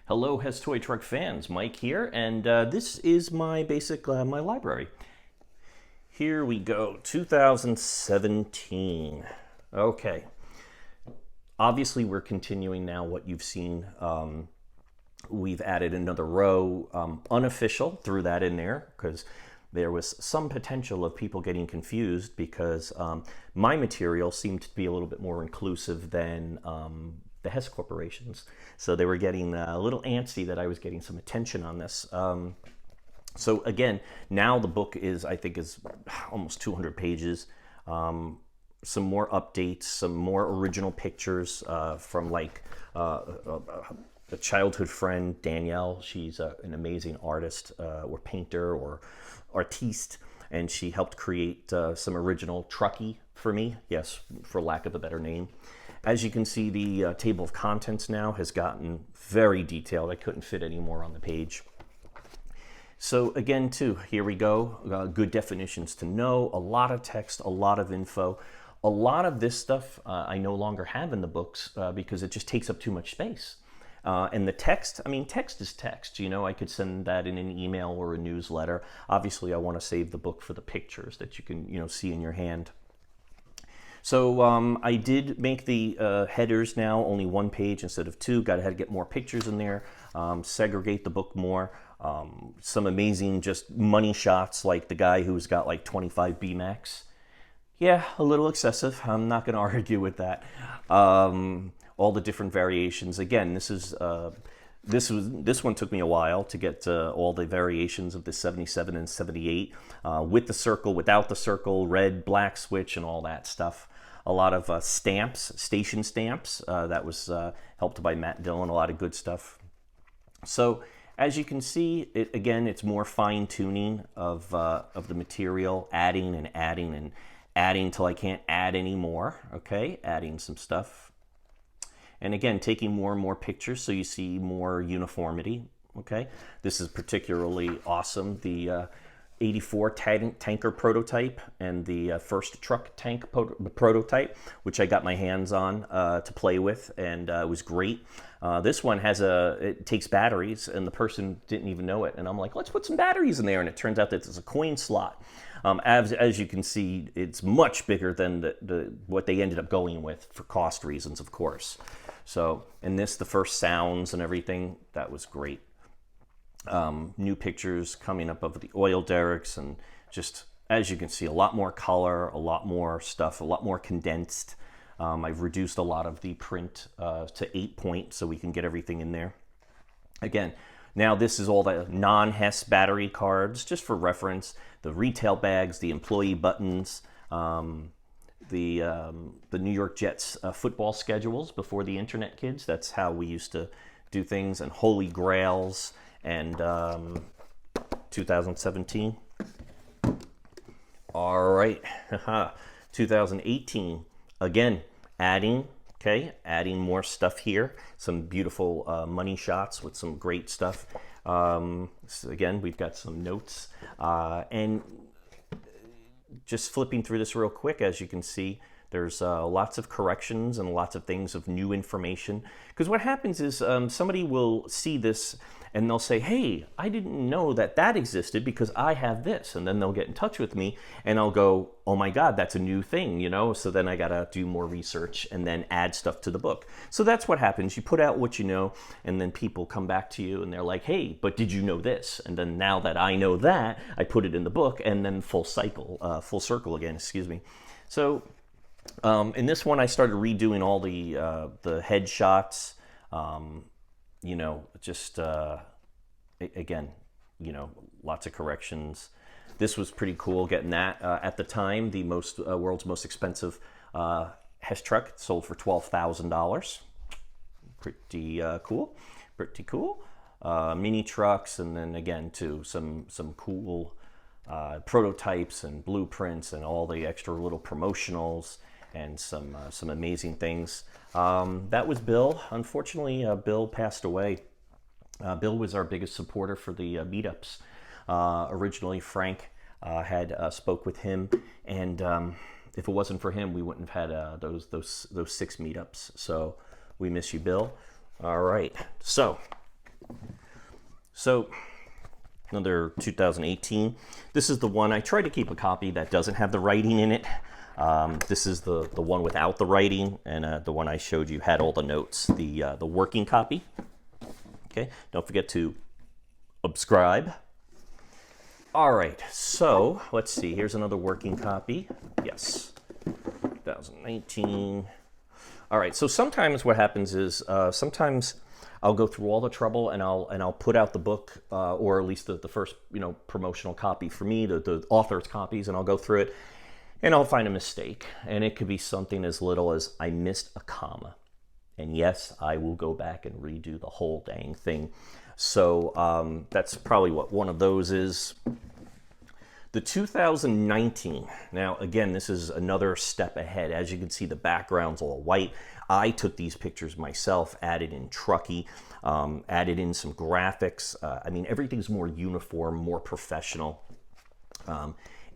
Hello, Hess Toy Truck fans. Mike here, and this is my my library. Here we go, 2017. Okay. Obviously, we're continuing now what you've seen. We've added another row, unofficial, threw that in there because there was some potential of people getting confused because my material seemed to be a little bit more inclusive than the Hess corporations. So they were getting a little antsy that I was getting some attention on this. So again, now the book I think is almost 200 pages. Some more updates, some more original pictures from like a childhood friend, Danielle. She's an amazing artist or painter or artiste, and she helped create some original trucky for me, yes, for lack of a better name. As you can see, the table of contents now has gotten very detailed. I couldn't fit any more on the page. So again, too, here we go. Good definitions to know, a lot of text, a lot of info. A lot of this stuff I no longer have in the books because it just takes up too much space. And the text, I mean, text is text. You know, I could send that in an email or a newsletter. Obviously, I want to save the book for the pictures that you can, see in your hand. So I did make the headers now only one page instead of two. Got to get more pictures in there, segregate the book more. Some amazing just money shots like the guy who's got like 25 BMAX. Yeah, a little excessive. I'm not going to argue with that. All the different variations. Again, this one took me a while to get all the variations of the 77 and 78 with the circle, without the circle, red, black switch, and all that stuff. A lot of stamps, station stamps. That was helped by Matt Dillon. A lot of good stuff. So as you can see, it's more fine tuning of the material, adding and adding and adding till I can't add anymore. Okay, adding some stuff. And again, taking more and more pictures so you see more uniformity. Okay, this is particularly awesome. The 84 tanker prototype and the first truck tank prototype, which I got my hands on to play with, and it was great. This one it takes batteries, and the person didn't even know it. And I'm like, let's put some batteries in there, and it turns out that there's a coin slot. As you can see, it's much bigger than what they ended up going with for cost reasons, of course. So, and the first sounds and everything, that was great. New pictures coming up of the oil derricks, and just, as you can see, a lot more color, a lot more stuff, a lot more condensed. I've reduced a lot of the print to 8-point so we can get everything in there. Again, now this is all the non-Hess battery cards, just for reference. The retail bags, the employee buttons, the New York Jets football schedules before the internet, kids. That's how we used to do things. And Holy Grails, and 2017. All right, 2018. Again, adding more stuff here. Some beautiful money shots with some great stuff. So again, we've got some notes. And just flipping through this real quick, as you can see, there's lots of corrections and lots of things of new information. Because what happens is somebody will see this and they'll say, hey, I didn't know that existed because I have this. And then they'll get in touch with me and I'll go, oh my God, that's a new thing, So then I got to do more research and then add stuff to the book. So that's what happens. You put out what you know, and then people come back to you and they're like, hey, but did you know this? And then now that I know that, I put it in the book, and then full circle again, excuse me. So in this one, I started redoing all the headshots, again, lots of corrections. This was pretty cool getting that. At the time, the world's most expensive Hess truck sold for $12,000. Pretty cool. Pretty cool. Mini trucks, and then again, too, some cool prototypes and blueprints and all the extra little promotionals and some amazing things. That was Bill. Unfortunately, Bill passed away. Bill was our biggest supporter for the meetups. Originally, Frank had spoke with him, and if it wasn't for him, we wouldn't have had those 6 meetups. So we miss you, Bill. All right. So So another 2018. This is the one, I tried to keep a copy that doesn't have the writing in it. This is the one without the writing, and the one I showed you had all the notes, the working copy. Okay, don't forget to subscribe. All right, so let's see, here's another working copy. Yes, 2019. All right, so sometimes what happens is, sometimes I'll go through all the trouble and I'll put out the book, or at least the first, promotional copy for me, the author's copies, and I'll go through it and I'll find a mistake. And it could be something as little as I missed a comma. And yes, I will go back and redo the whole dang thing. So that's probably what one of those is. The 2019, now again, this is another step ahead. As you can see, the background's all white. I took these pictures myself, added in Truckee, added in some graphics. I mean, everything's more uniform, more professional.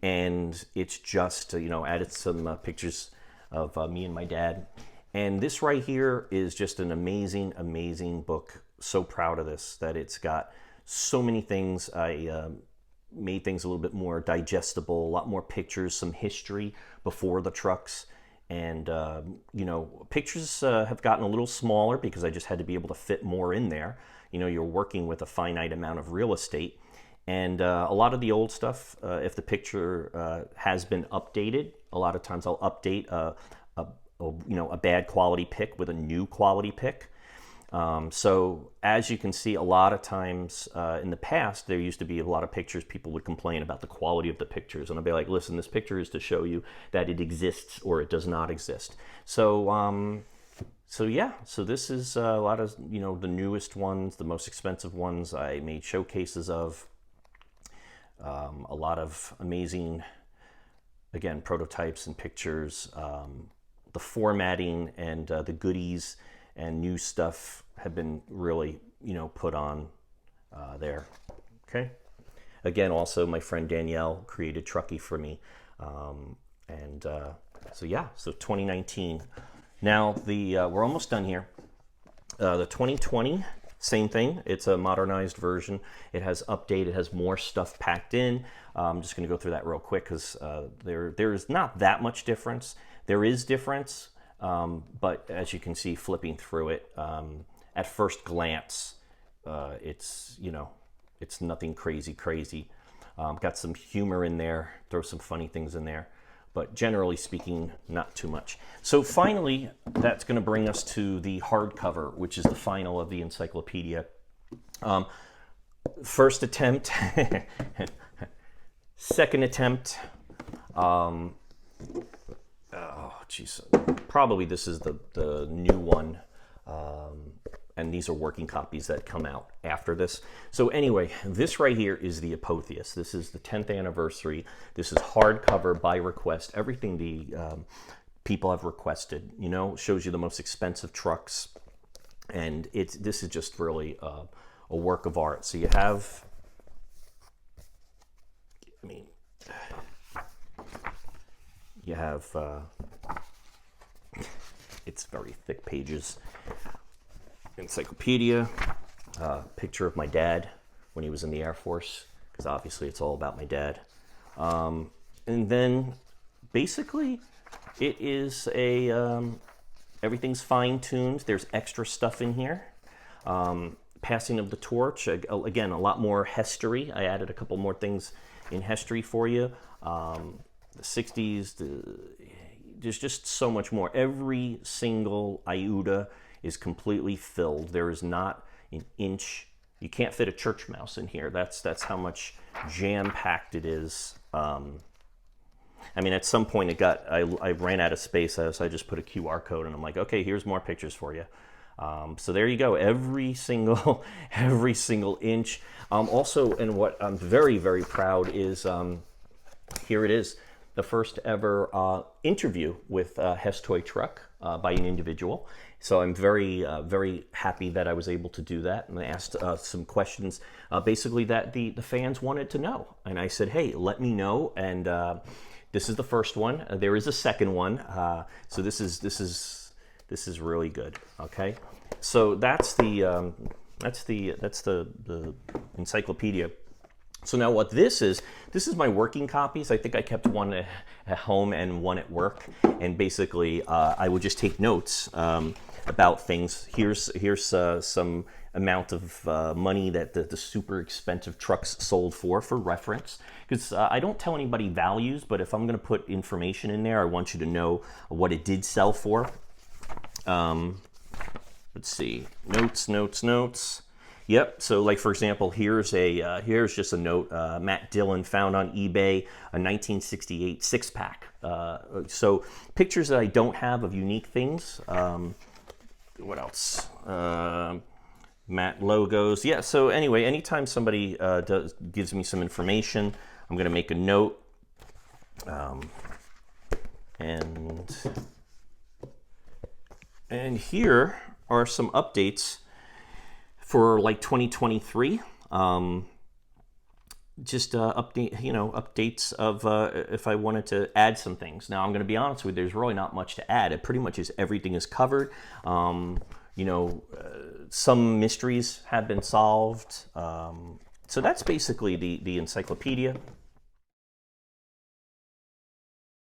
And it's just, added some pictures of me and my dad. And this right here is just an amazing, amazing book. So proud of this, that it's got so many things. I made things a little bit more digestible, a lot more pictures, some history before the trucks. And, pictures have gotten a little smaller because I just had to be able to fit more in there. You're working with a finite amount of real estate. And a lot of the old stuff, if the picture has been updated, a lot of times I'll update a bad quality pic with a new quality pic. So as you can see, a lot of times in the past, there used to be a lot of pictures. People would complain about the quality of the pictures. And I'll be like, listen, this picture is to show you that it exists or it does not exist. So, so this is a lot of, the newest ones, the most expensive ones I made showcases of. A lot of amazing, again, prototypes and pictures. The formatting and the goodies and new stuff have been really, put on there. Okay. Again, also my friend Danielle created Truckee for me. So 2019. Now we're almost done here. The 2020, same thing. It's a modernized version. It has updated, it has more stuff packed in. I'm just going to go through that real quick because there is not that much difference. There is difference. But as you can see, flipping through it, at first glance, it's nothing crazy. Got some humor in there, throw some funny things in there, but generally speaking, not too much. So finally, that's going to bring us to the hardcover, which is the final of the encyclopedia. First attempt, second attempt. Oh, geez. Probably this is the new one, and these are working copies that come out after this. So anyway, this right here is the Apotheos. This is the 10th anniversary. This is hardcover by request. Everything the people have requested, shows you the most expensive trucks, and this is just really a work of art. So you have, you have. It's very thick pages. Encyclopedia, picture of my dad when he was in the Air Force, because obviously it's all about my dad. And then basically it is everything's fine-tuned. There's extra stuff in here. Passing of the torch, again, a lot more history. I added a couple more things in history for you. The 60s, there's just so much more. Every single iota is completely filled. There is not an inch. You can't fit a church mouse in here. That's how much jam-packed it is. At some point I ran out of space, so I just put a QR code, and I'm like, okay, here's more pictures for you. So there you go. Every single inch. Also, and what I'm very, very proud is, here it is. The first ever interview with Hess Toy Truck by an individual. So I'm very, very happy that I was able to do that. And I asked some questions, basically that the fans wanted to know. And I said, hey, let me know. And this is the first one. There is a second one. So this is really good. Okay. So that's the That's the encyclopedia. So now what this is my working copies. I think I kept one at home and one at work. And basically, I would just take notes about things. Here's some amount of money that the super expensive trucks sold for reference. Because I don't tell anybody values, but if I'm going to put information in there, I want you to know what it did sell for. Let's see, notes. Yep. So, like for example, here's just a note. Matt Dillon found on eBay a 1968 six-pack. So pictures that I don't have of unique things. What else? Matt logos. Yeah. So anyway, anytime somebody gives me some information, I'm going to make a note. And here are some updates for like 2023. Just updates of if I wanted to add some things. Now I'm going to be honest with you, there's really not much to add. It pretty much is everything is covered. Some mysteries have been solved. So that's basically the encyclopedia.